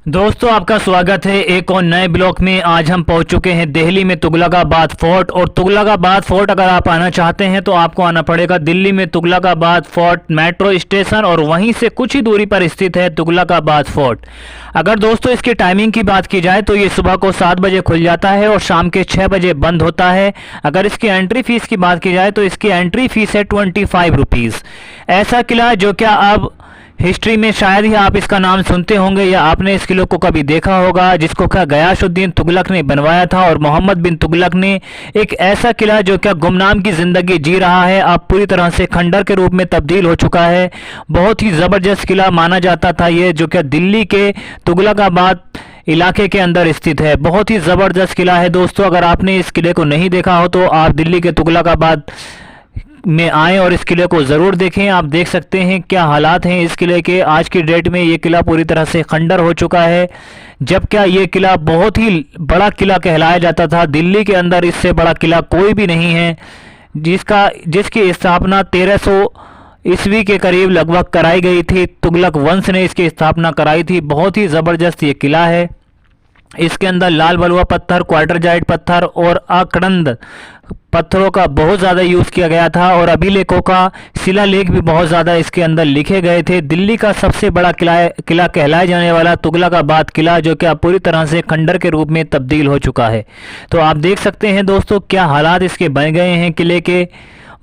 दोस्तों आपका स्वागत है एक और नए ब्लॉग में। आज हम पहुंच चुके हैं दिल्ली में तुगलकाबाद फोर्ट। और तुगलकाबाद फोर्ट अगर आप आना चाहते हैं तो आपको आना पड़ेगा दिल्ली में तुगलकाबाद फोर्ट मेट्रो स्टेशन, और वहीं से कुछ ही दूरी पर स्थित है तुगलकाबाद फोर्ट। अगर दोस्तों इसकी टाइमिंग की बात की जाए तो ये सुबह को 7 बजे खुल जाता है और शाम के 6 बजे बंद होता है। अगर इसकी एंट्री फीस की बात की जाए तो इसकी एंट्री फीस है 25 रुपीज़। ऐसा किला जो क्या अब हिस्ट्री में शायद ही आप इसका नाम सुनते होंगे या आपने इस किले को कभी देखा होगा, जिसको क्या गयासुद्दीन तुगलक ने बनवाया था। और मोहम्मद बिन तुगलक ने एक ऐसा किला जो क्या गुमनाम की ज़िंदगी जी रहा है, अब पूरी तरह से खंडर के रूप में तब्दील हो चुका है। बहुत ही ज़बरदस्त किला माना जाता था ये, जो क्या दिल्ली के तुगलकाबाद इलाके के अंदर स्थित है। बहुत ही ज़बरदस्त किला है दोस्तों। अगर आपने इस किले को नहीं देखा हो तो आप दिल्ली के तुगलकाबाद में आएँ और इस किले को ज़रूर देखें। आप देख सकते हैं क्या हालात हैं इस किले के। आज की डेट में ये किला पूरी तरह से खंडर हो चुका है, जब क्या ये किला बहुत ही बड़ा किला कहलाया जाता था। दिल्ली के अंदर इससे बड़ा किला कोई भी नहीं है, जिसकी स्थापना 1300 ईस्वी के करीब लगभग कराई गई थी। तुगलक वंश ने इसकी स्थापना कराई थी। बहुत ही ज़बरदस्त ये किला है। इसके अंदर लाल बलुआ पत्थर, क्वार्टरजाइट पत्थर और अकरंद पत्थरों का बहुत ज़्यादा यूज़ किया गया था, और अभिलेखों का शिलालेख भी बहुत ज़्यादा इसके अंदर लिखे गए थे। दिल्ली का सबसे बड़ा किला कहलाए जाने वाला तुगलकाबाद किला जो कि अब पूरी तरह से खंडर के रूप में तब्दील हो चुका है। तो आप देख सकते हैं दोस्तों क्या हालात इसके बन गए हैं किले के।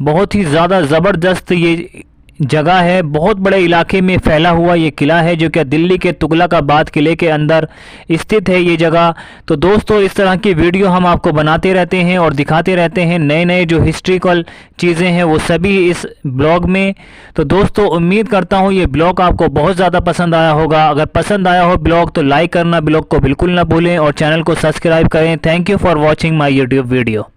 बहुत ही ज़्यादा ज़बरदस्त ये जगह है। बहुत बड़े इलाके में फैला हुआ ये किला है, जो कि दिल्ली के तुगलकाबाद किले के अंदर स्थित है ये जगह। तो दोस्तों इस तरह की वीडियो हम आपको बनाते रहते हैं और दिखाते रहते हैं नए नए जो हिस्ट्रिकल चीज़ें हैं वो सभी इस ब्लॉग में। तो दोस्तों उम्मीद करता हूँ ये ब्लॉग आपको बहुत ज़्यादा पसंद आया होगा। अगर पसंद आया हो ब्लॉग तो लाइक करना ब्लॉग को बिल्कुल ना भूलें और चैनल को सब्सक्राइब करें। Thank you for watching my YouTube video.